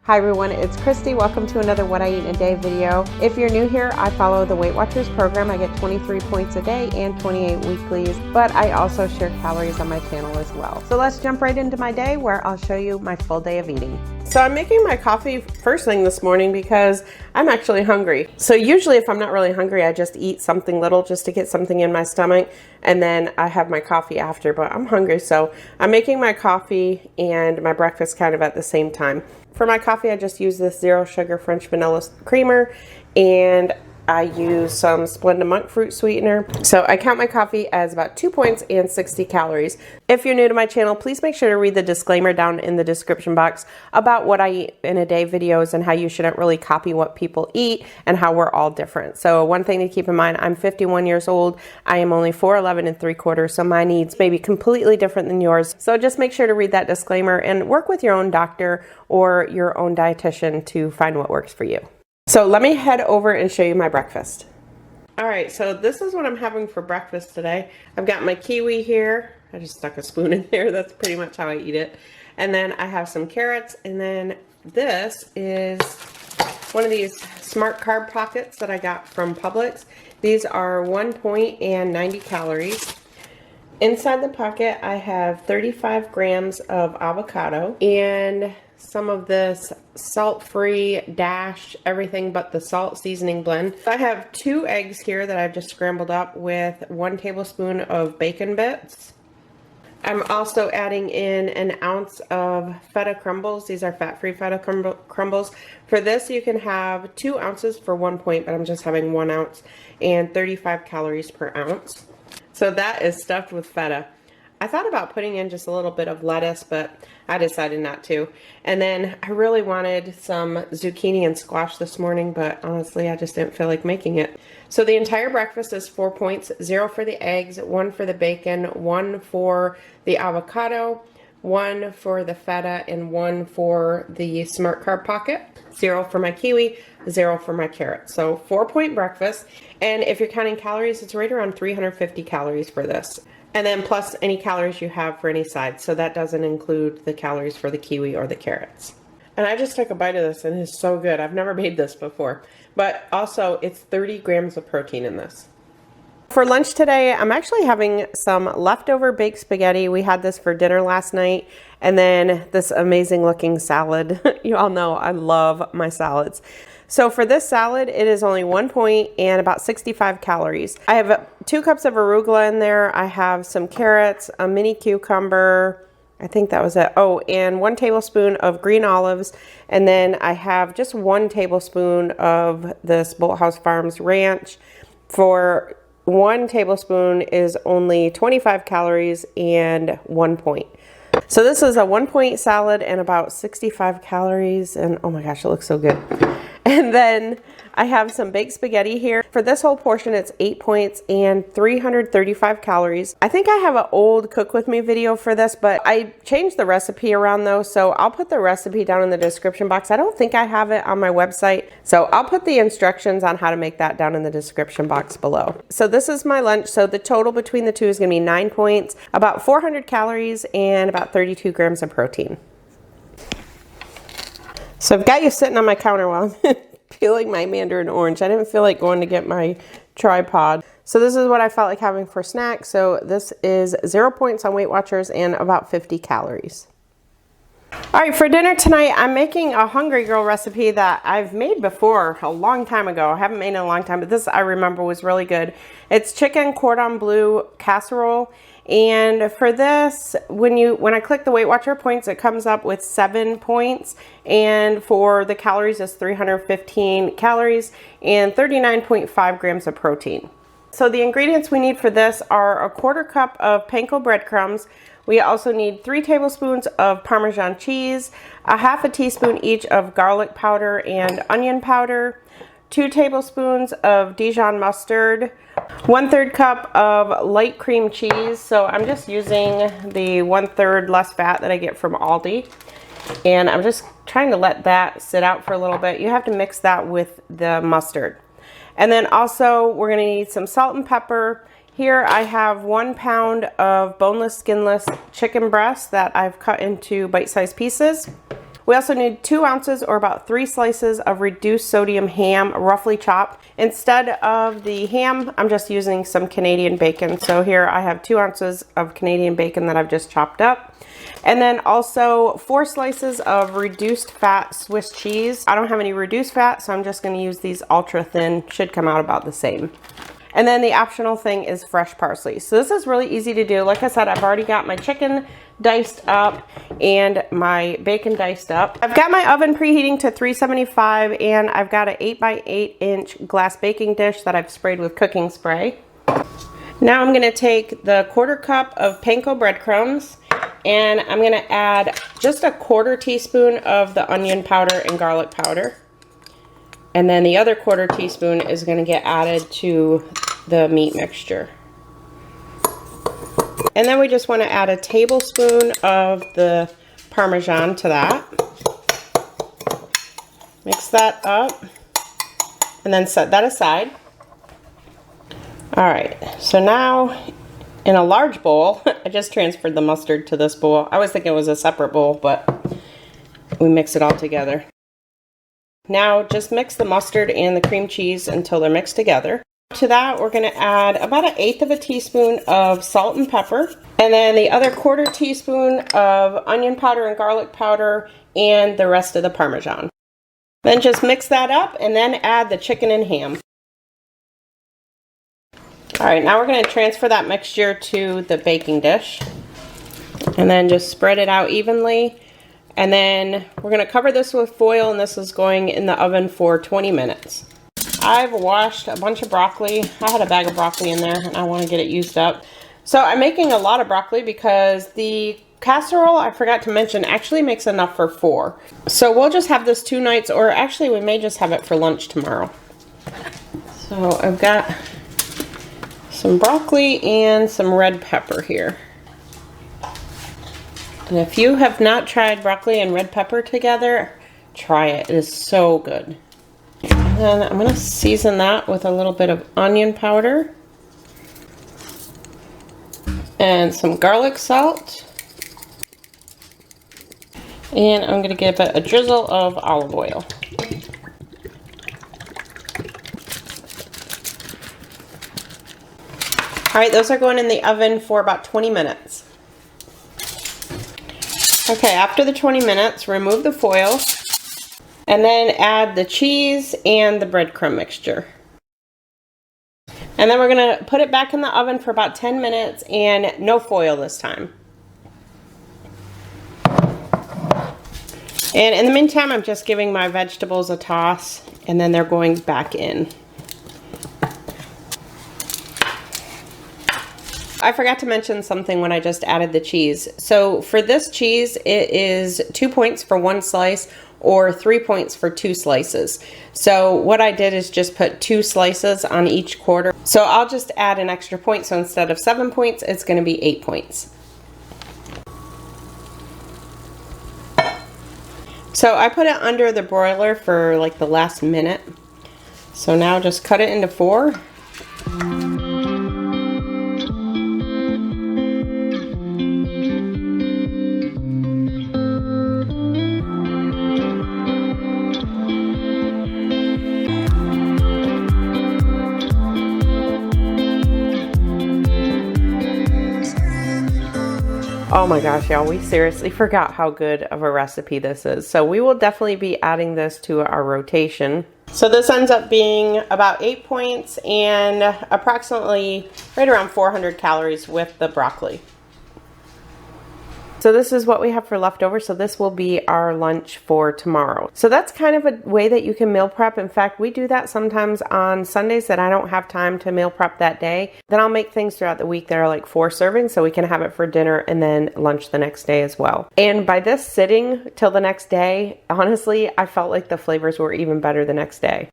Hi everyone, it's Christy. Welcome to another What I Eat in a Day video. If you're new here, I follow the Weight Watchers program. I get 23 points a day and 28 weeklies, but I also share calories on my channel as well. So let's jump right into my day where I'll show you my full day of eating. So I'm making my coffee first thing this morning because I'm actually hungry. So usually if I'm not really hungry, I just eat something little just to get something in my stomach, and then I have my coffee after, but I'm hungry. So I'm making my coffee and my breakfast kind of at the same time. For my coffee, I just use this zero sugar French vanilla creamer, and I use some Splenda monk fruit sweetener. So I count my coffee as about 2 points and 60 calories. If you're new to my channel, please make sure to read the disclaimer down in the description box about what I eat in a day videos and how you shouldn't really copy what people eat and how we're all different. So one thing to keep in mind, I'm 51 years old. I am only 4'11 3/4, so my needs may be completely different than yours. So just make sure to read that disclaimer and work with your own doctor or your own dietitian to find what works for you. So let me head over and show you my breakfast. All right, so this is what I'm having for breakfast today. I've got my kiwi here. I just stuck a spoon in there. That's pretty much how I eat it. And then I have some carrots, and then this is one of these smart carb pockets that I got from Publix. These are 1 point and 90 calories. Inside the pocket, I have 35 grams of avocado and some of this salt-free dash everything but the salt seasoning blend. I have 2 eggs here that I've just scrambled up with 1 tablespoon of bacon bits. I'm also adding in an ounce of feta crumbles. These are fat-free feta crumbles. For this, you can have 2 ounces for 1 point, but I'm just having 1 ounce and 35 calories per ounce. So that is stuffed with feta. I thought about putting in just a little bit of lettuce, but I decided not to. And then I really wanted some zucchini and squash this morning, but honestly, I just didn't feel like making it. So the entire breakfast is 4 points, 0 for the eggs, 1 for the bacon, 1 for the avocado, 1 for the feta, and 1 for the smart carb pocket, 0 for my kiwi, 0 for my carrot. So 4-point breakfast. And if you're counting calories, it's right around 350 calories for this. And then plus any calories you have for any sides. So that doesn't include the calories for the kiwi or the carrots. And I just took a bite of this and it's so good. I've never made this before. But also it's 30 grams of protein in this. For lunch today, I'm actually having some leftover baked spaghetti. We had this for dinner last night. And then this amazing looking salad. You all know I love my salads. So for this salad, it is only 1 point and about 65 calories. I have 2 cups of arugula in there. I have some carrots, a mini cucumber. I think that was it. Oh, and 1 tablespoon of green olives. And then I have just 1 tablespoon of this Bolthouse Farms ranch. For 1 tablespoon is only 25 calories and 1 point. So this is a 1 point salad and about 65 calories. And oh my gosh, it looks so good. And then I have some baked spaghetti here. For this whole portion, it's 8 points and 335 calories. I think I have an old cook with me video for this, but I changed the recipe around though. So I'll put the recipe down in the description box. I don't think I have it on my website. So I'll put the instructions on how to make that down in the description box below. So this is my lunch. So the total between the two is gonna be 9 points, about 400 calories and about 32 grams of protein. So I've got you sitting on my counter while I'm peeling my mandarin orange. I didn't feel like going to get my tripod. So this is what I felt like having for snack. So this is 0 points on Weight Watchers and about 50 calories. All right, for dinner tonight, I'm making a Hungry Girl recipe that I've made before a long time ago. I haven't made it in a long time, but this I remember was really good. It's chicken cordon bleu casserole. And for this, when I click the Weight Watcher points, it comes up with 7 points. And for the calories, it's 315 calories and 39.5 grams of protein. So the ingredients we need for this are a 1/4 cup of panko breadcrumbs. We also need 3 tablespoons of Parmesan cheese, a 1/2 teaspoon each of garlic powder and onion powder, 2 tablespoons of Dijon mustard, 1/3 cup of light cream cheese. So I'm just using the 1/3 less fat that I get from Aldi. And I'm just trying to let that sit out for a little bit. You have to mix that with the mustard. And then also we're gonna need some salt and pepper. Here I have 1 pound of boneless, skinless chicken breast that I've cut into bite-sized pieces. We also need 2 ounces or about 3 slices of reduced sodium ham, roughly chopped. Instead of the ham, I'm just using some Canadian bacon. So here I have 2 ounces of Canadian bacon that I've just chopped up. And then also 4 slices of reduced fat Swiss cheese. I don't have any reduced fat, so I'm just going to use these ultra thin. Should come out about the same. And then the optional thing is fresh parsley. So this is really easy to do. Like I said, I've already got my chicken diced up and my bacon diced up. I've got my oven preheating to 375, and I've got an 8x8 inch glass baking dish that I've sprayed with cooking spray. Now I'm going to take the 1/4 cup of panko breadcrumbs, and I'm going to add just a 1/4 teaspoon of the onion powder and garlic powder. And then the other 1/4 teaspoon is going to get added to the meat mixture. And then we just want to add a tablespoon of the Parmesan to that. Mix that up and then set that aside. All right, so now in a large bowl, I just transferred the mustard to this bowl. I was thinking it was a separate bowl, but we mix it all together. Now just mix the mustard and the cream cheese until they're mixed together. To that, we're going to add about 1/8 of a teaspoon of salt and pepper, and then the other 1/4 teaspoon of onion powder and garlic powder, and the rest of the Parmesan. Then just mix that up and then add the chicken and ham. All right, now we're going to transfer that mixture to the baking dish and then just spread it out evenly. And then we're going to cover this with foil, and this is going in the oven for 20 minutes. I've washed a bunch of broccoli. I had a bag of broccoli in there and I want to get it used up. So I'm making a lot of broccoli because the casserole, I forgot to mention, actually makes enough for 4. So we'll just have this 2 nights, or actually we may just have it for lunch tomorrow. So I've got some broccoli and some red pepper here. And if you have not tried broccoli and red pepper together, try it. It is so good. And then I'm going to season that with a little bit of onion powder and some garlic salt. And I'm going to give it a drizzle of olive oil. All right, those are going in the oven for about 20 minutes. Okay, after the 20 minutes, remove the foil and then add the cheese and the breadcrumb mixture. And then we're going to put it back in the oven for about 10 minutes and no foil this time. And in the meantime, I'm just giving my vegetables a toss, and then they're going back in. I forgot to mention something when I just added the cheese. So for this cheese, it is 2 points for 1 slice or 3 points for 2 slices. So what I did is just put 2 slices on each 1/4. So I'll just add an extra point. So instead of 7 points, it's going to be 8 points. So I put it under the broiler for like the last minute. So now just cut it into 4. Oh my gosh, y'all, we seriously forgot how good of a recipe this is. So we will definitely be adding this to our rotation. So this ends up being about 8 points and approximately right around 400 calories with the broccoli. So this is what we have for leftover. So this will be our lunch for tomorrow. So that's kind of a way that you can meal prep. In fact, we do that sometimes on Sundays that I don't have time to meal prep that day. Then I'll make things throughout the week that are like 4 servings so we can have it for dinner and then lunch the next day as well. And by this sitting till the next day, honestly, I felt like the flavors were even better the next day.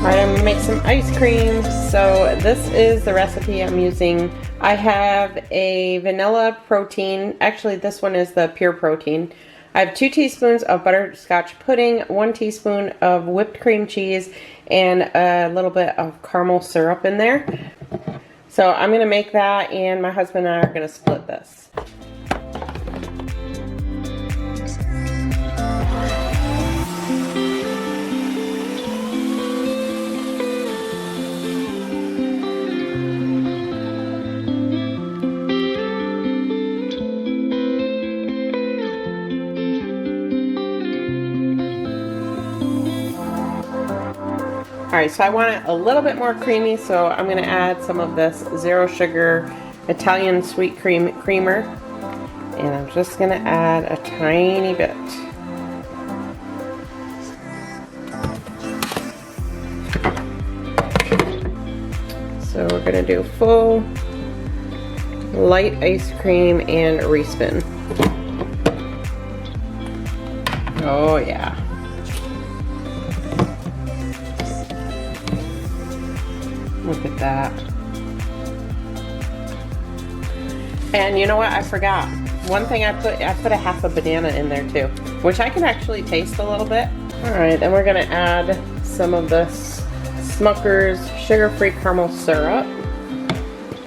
Alright, I'm gonna make some ice cream. So this is the recipe I'm using. I have a vanilla protein. Actually, this one is the pure protein. I have 2 teaspoons of butterscotch pudding, 1 teaspoon of whipped cream cheese, and a little bit of caramel syrup in there. So I'm going to make that, and my husband and I are going to split this. Alright, so I want it a little bit more creamy, so I'm going to add some of this zero sugar Italian sweet creamer. And I'm just going to add a tiny bit. So we're going to do full light ice cream and respin. Oh yeah. Look at that. And you know what? I forgot. One thing I put a half a banana in there too, which I can actually taste a little bit. All right, then we're gonna add some of this Smucker's sugar-free caramel syrup.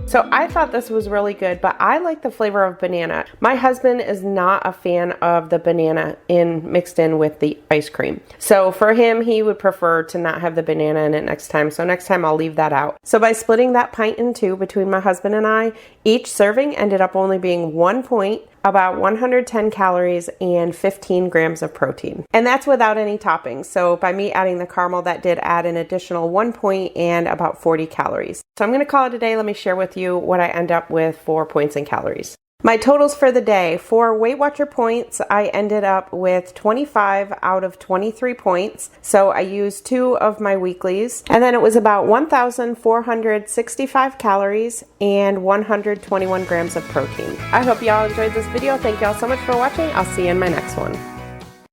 So I thought this was really good, but I like the flavor of banana. My husband is not a fan of the banana mixed in with the ice cream. So for him, he would prefer to not have the banana in it next time. So next time I'll leave that out. So by splitting that pint in 2 between my husband and I, each serving ended up only being 1 point, about 110 calories and 15 grams of protein. And that's without any toppings. So by me adding the caramel, that did add an additional 1 point and about 40 calories. So I'm going to call it a day. Let me share with you what I end up with for points and calories. My totals for the day. For Weight Watcher points, I ended up with 25 out of 23 points. So I used 2 of my weeklies. And then it was about 1,465 calories and 121 grams of protein. I hope y'all enjoyed this video. Thank y'all so much for watching. I'll see you in my next one.